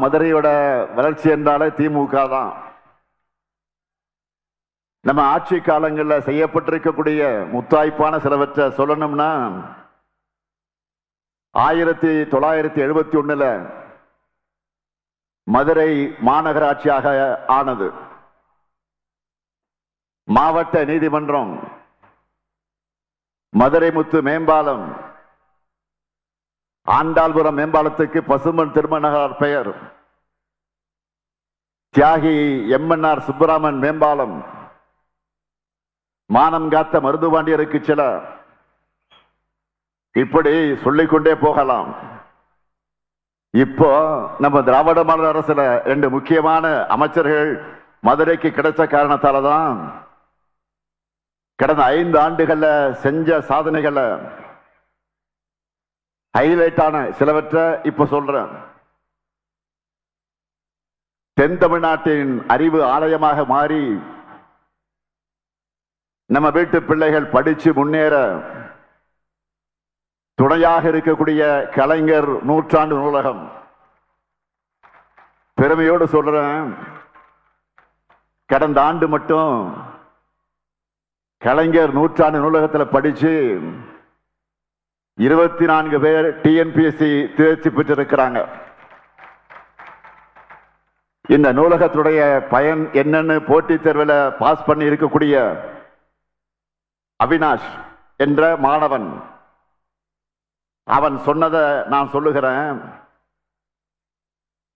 மதுரையோட வளர்ச்சி என்றாலே திமுக தான். நம்ம ஆட்சி காலங்களில் செய்யப்பட்டிருக்கக்கூடிய முத்தாய்ப்பான சிலவற்றை சொல்லணும்னா 1971 மதுரை மாநகராட்சியாக ஆனது. மாவட்ட நீதிமன்றம், மதுரை முத்து மேம்பாலம், ஆண்டாள்புரம் மேம்பாலத்துக்கு பசும்பொன் திருமணகர் பெயர், தியாகி எம்என்ஆர் சுப்பராமன் மேம்பாலம், மானம் காத்த மருதுபாண்டியருக்கு சில, இப்படி சொல்லிக்கொண்டே போகலாம். இப்போ நம்ம திராவிட மாடல் அரசுல 2 முக்கியமான அமைச்சர்கள் மதுரைக்கு கிடைச்ச காரணத்தால தான் கடந்த 5 ஆண்டுகள்ல செஞ்ச சாதனைகளை ஹைலைட்டான சிலவற்றை இப்ப சொல்றேன். தென் தமிழ்நாட்டின் அறிவு ஆலயமாக மாறி நம்ம வீட்டு பிள்ளைகள் படிச்சு முன்னேற துணையாக இருக்கக்கூடிய கலைஞர் நூற்றாண்டு நூலகம். பெருமையோடு சொல்றேன், கடந்த ஆண்டு மட்டும் கலைஞர் நூற்றாண்டு நூலகத்தில் படிச்சு 24 பேர் டிஎன்பிஎஸ்சி தேர்ச்சி பெற்றிருக்கிறாங்க. இந்த நூலகத்துடைய பயன் என்னன்னு போட்டித் தேர்வில் பாஸ் பண்ணி இருக்கக்கூடிய அவினாஷ் என்ற மாணவன், அவன் சொன்னதை நான் சொல்லுகிறேன்.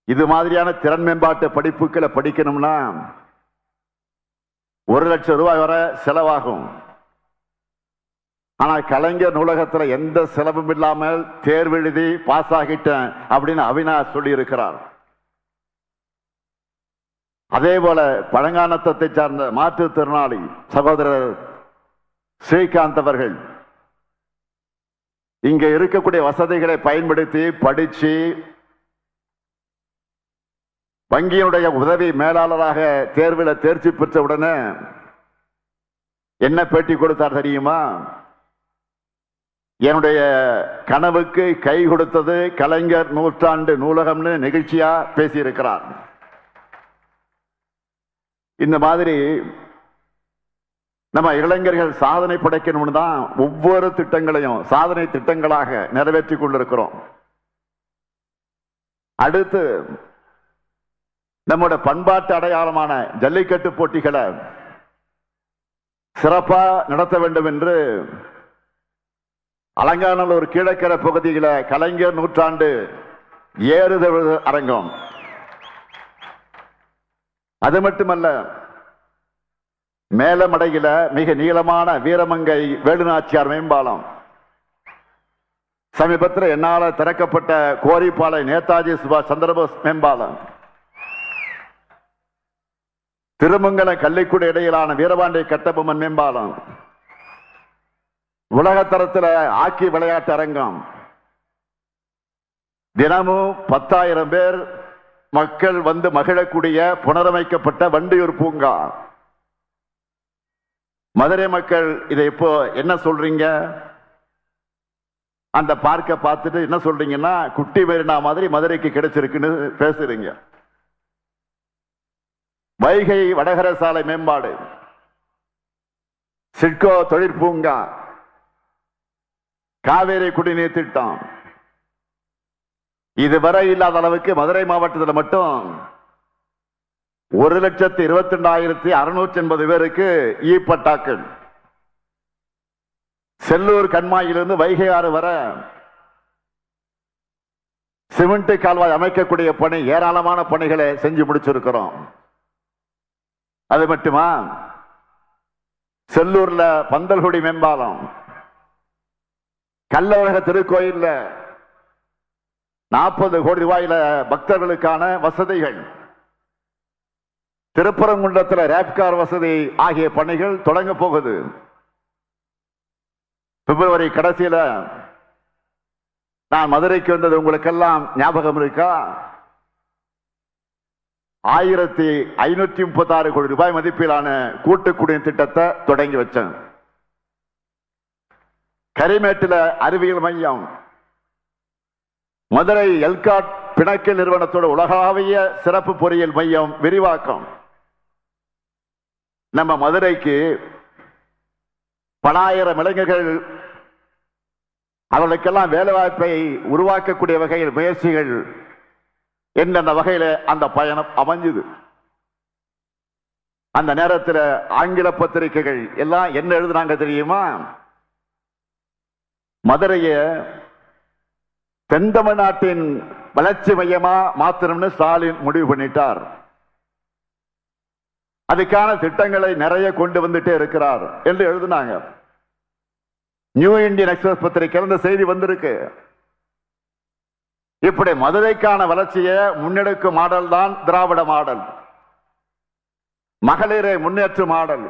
இது மாதிரியான திறன் மேம்பாட்டு படிப்புகளை படிக்கணும்னா 1 லட்சம் ரூபாய் வரை செலவாகும். ஆனா கலைஞர் நூலகத்துல எந்த செலவும் இல்லாமல் தேர்வு எழுதி பாஸ் ஆகிட்டேன் அப்படின்னு அவினாஷ் சொல்லி இருக்கிறார். அதே போல பழங்கானத்தை சார்ந்த மாற்றுத்திறனாளி சகோதரர் ஸ்ரீகாந்த் அவர்கள் இங்க இருக்கக்கூடிய வசதிகளை பயன்படுத்தி படிச்சு வங்கியினுடைய உதவி மேலாளராக தேர்வில் தேர்ச்சி பெற்ற உடனே என்ன பேட்டி கொடுத்தார் தெரியுமா? என்னுடைய கனவுக்கு கை கொடுத்தது கலைஞர் நூற்றாண்டு நூலகம்னு நிகழ்ச்சியா பேசியிருக்கிறார். இந்த மாதிரி நம்ம இளைஞர்கள் சாதனை படைக்கணும்னு தான் ஒவ்வொரு திட்டங்களையும் சாதனை திட்டங்களாக நிறைவேற்றி கொண்டிருக்கிறோம். அடுத்து நம்முடைய பண்பாட்டு அடையாளமான ஜல்லிக்கட்டு போட்டிகளை சிறப்பா நடத்த வேண்டும் என்று அலங்காநல்லூர் கீழக்கரை பகுதியில கலைஞர் நூற்றாண்டு ஏறுதழுவு அரங்கம். அது மட்டுமல்ல, மேலமடையில மிக நீளமான வீரமங்கை வேலுநாச்சியார் மேம்பாலம், சமீபத்தில் என்னால திறக்கப்பட்ட கோரிப்பாளை நேதாஜி சுபாஷ் சந்திரபோஸ் மேம்பாலம், திருமங்கல கள்ளிக்குடி இடையிலான வீரபாண்டிய கட்டபொம்மன் மேம்பாலம், உலகத்தரத்தில் ஹாக்கி விளையாட்டு அரங்கம், தினமும் 10,000 பேர் மக்கள் வந்து மகிழக்கூடிய புனரமைக்கப்பட்ட வண்டியூர் பூங்கா. மதுரை மக்கள் இதை இப்போ என்ன சொல்றீங்க? அந்த பார்க்க பார்த்துட்டு என்ன சொல்றீங்கன்னா, குட்டி மெரினா மாதிரி மதுரைக்கு கிடைச்சிருக்குன்னு பேசுறீங்க. வைகை வடகர சாலை மேம்பாடு, சிட்கோ தொழிற்பூங்கா, காவேரி குடிநீர் திட்டம், இதுவரை இல்லாத அளவுக்கு மதுரை மாவட்டத்தில் மட்டும் 1,22,680 பேருக்கு இ பட்டாக்கள். செல்லூர் கண்மாயிலிருந்து வைகை ஆறு வர சிமெண்ட் கால்வாய் அமைக்கக்கூடிய பணி, ஏராளமான பணிகளை செஞ்சு முடிச்சிருக்கிறோம். அது மட்டுமா, செல்லூர்ல பந்தல்குடி மேம்பாலம், கல்லழக திருக்கோயில்ல 40 கோடி ரூபாயில பக்தர்களுக்கான வசதிகள், திருப்பரங்குன்றத்தில் ரேப்கார் வசதி ஆகிய பணிகள் தொடங்க போகுது. பிப்ரவரி கடைசியில நான் மதுரைக்கு வந்தது உங்களுக்கெல்லாம் ஞாபகம் இருக்கா? 1,536 கோடி ரூபாய் மதிப்பிலான கூட்டு குடிநீர் திட்டத்தை தொடங்கி வச்சேன். கரிமேட்டில் அறிவியல் மையம், மதுரை எல்காட் பிணக்கு நிறுவனத்தோட உலகளாவிய சிறப்பு பொறியியல் மையம் விரிவாக்கம். நம்ம மதுரைக்கு பல ஆயிரம் இளைஞர்கள் அவர்களுக்கெல்லாம் வேலை வாய்ப்பை உருவாக்கக்கூடிய வகையில் முயற்சிகள் என்ற வகையில அந்த பயணம் அமைஞ்சது. அந்த நேரத்தில் ஆங்கில பத்திரிகைகள் எல்லாம் என்ன எழுதுனாங்க தெரியுமா? மதுரைய தென் தமிழ்நாட்டின் வளர்ச்சி மையமா மாத்திரம்னு ஸ்டாலின் முடிவு பண்ணிட்டார். அதுக்கான திட்டங்களை நிறைய கொண்டு வந்துட்டே இருக்கிறார் என்று எழுதினாங்க. நியூ இந்தியன் எக்ஸ்பிரஸ் பத்திரிகை இந்த செய்தி வந்திருக்கு. இப்படி மதுரைக்கான வளர்ச்சியை முன்னெடுக்கும் மாடல் தான் திராவிட மாடல். மகளிரை முன்னேற்றும் மாடல்,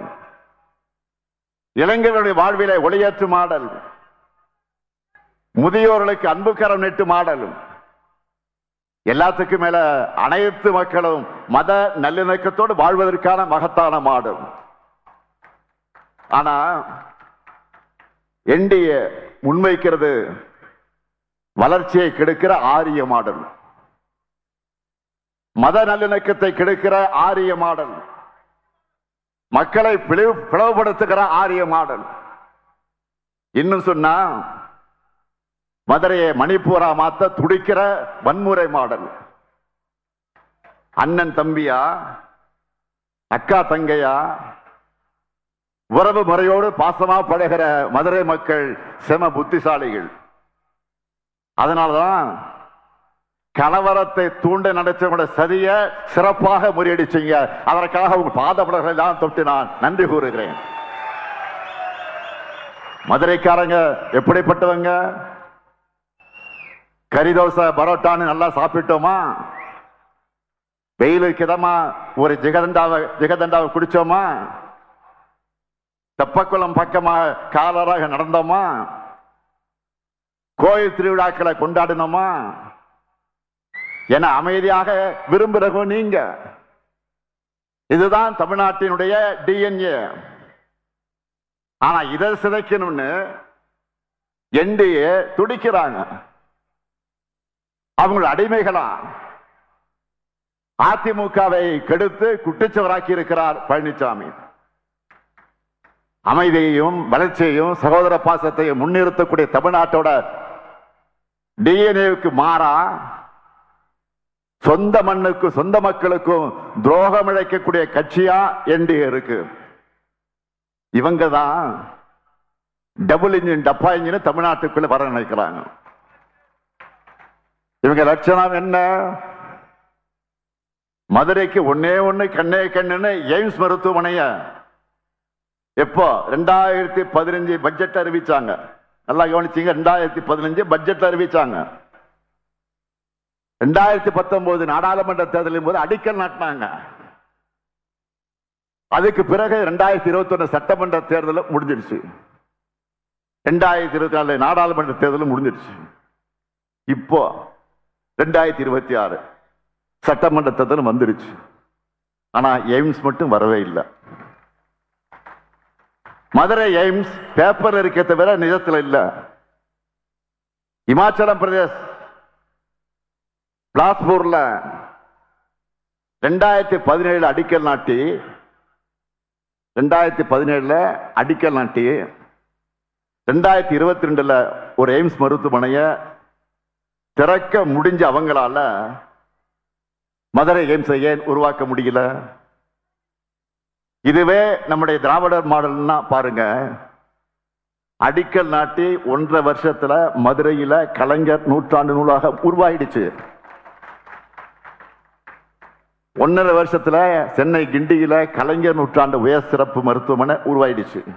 இளைஞர்களுடைய வாழ்விலை ஒளியேற்றும் மாடல், முதியோர்களுக்கு அன்பு கரம் நீட்டு மாடல், எல்லாத்துக்கும் மேல அனைத்து மக்களும் மத நல்லிணக்கத்தோடு வாழ்வதற்கான மகத்தான மாடல். ஆனா என்டிஏ முன்வைக்கிறது வளர்ச்சியை கெடுக்கிற ஆரிய மாடல், மத நல்லிணக்கத்தை கெடுக்கிற ஆரிய மாடல், மக்களை பிளவுபடுத்துகிற ஆரிய மாடல். இன்னும் சொன்னா மதுரையை மணிப்பூரா மாத்த துடிக்கிற வன்முறை மாடல். அண்ணன் தம்பியா, அக்கா தங்கையா, உறவு முறையோடு பாசமா பழகிற மதுரை மக்கள் செம புத்திசாலிகள். அதனால்தான் கலவரத்தை தூண்ட நடத்த சதிய சிறப்பாக முறியடிச்சீங்க. அதற்காக உங்க பாதப்படர்களை தான் தொட்டு நான் நன்றி கூறுகிறேன். மதுரைக்காரங்க எப்படிப்பட்டவங்க? கறிதோசை பரோட்டான்னு நல்லா சாப்பிட்டோமா? வெயிலுக்கு இதமா ஒரு ஜிகதண்டாவை குடிச்சோமா? தெப்பக்குளம் பக்கமா காலராக நடந்தோமா? கோயில் திருவிழாக்களை கொண்டாடினோமா? என அமைதியாக விரும்புறவங்க நீங்க. இதுதான் தமிழ்நாட்டினுடைய டிஎன்ஏ. ஆனா இதை சிதைக்கணும்னு என்டிஏ துடிக்கிறாங்க. அவங்க அடிமைகளா அதிமுகவை கெடுத்து குட்டிச்சவராக்கி இருக்கிறார் பழனிசாமி. அமைதியையும் வளர்ச்சியையும் சகோதர பாசத்தையும் முன்னிறுத்தக்கூடிய தமிழ்நாட்டோட டிஎன்ஏவுக்கு மாறா சொந்த மண்ணுக்கு சொந்த மக்களுக்கும் துரோகம் இழைக்கக்கூடிய கட்சியா என்டிஏ இருக்கு. இவங்க தான் டபுள் இன்ஜின் டப்பா இன்ஜின் தமிழ்நாட்டுக்குள்ள வர நினைக்கிறாங்க. இவங்க லட்சணம் என்ன? மதுரைக்கு ஒன்னே ஒண்ணு கண்ணே கண்ணுன்னு எய்ம்ஸ் மருத்துவமனைய எப்போ 2015 பட்ஜெட் அறிவிச்சாங்க. நல்லா கவனிச்சீங்க. 2015 பட்ஜெட் அறிவிச்சாங்க. 2019 நாடாளுமன்ற தேர்தலின் போது அடிக்கல் நாட்டினாங்க. அதுக்கு பிறகு 2021 சட்டமன்ற தேர்தல் முடிஞ்சிருச்சு. 2024 நாடாளுமன்ற தேர்தல் முடிஞ்சிருச்சு. இப்போ 2026 சட்டமன்ற தேர்தல் வந்துருச்சு. ஆனா எய்ம்ஸ் மட்டும் வரவே இல்லை. மதுரை எய்ம்ஸ் பேப்பர் இருக்க தவிர நிஜத்தில் இல்ல. இமாச்சல பிரதேஷ் பிலாஸ்பூர்ல 2017 அடிக்கல் நாட்டி 2022 ஒரு எய்ம்ஸ் மருத்துவமனைய திறக்க முடிஞ்ச அவங்களால மதுரை எய்ம்ஸை ஏன் உருவாக்க முடியல? இதுவே நம்முடைய திராவிடர் மாடல்னா பாருங்க. அடிக்கல் நாட்டி 1.5 வருஷத்துல மதுரையில கலைஞர் நூற்றாண்டு நூலாக உருவாயிடுச்சு. 1.5 வருஷத்துல சென்னை கிண்டியில கலைஞர் நூற்றாண்டு உயர் சிறப்பு மருத்துவமனை உருவாயிடுச்சு.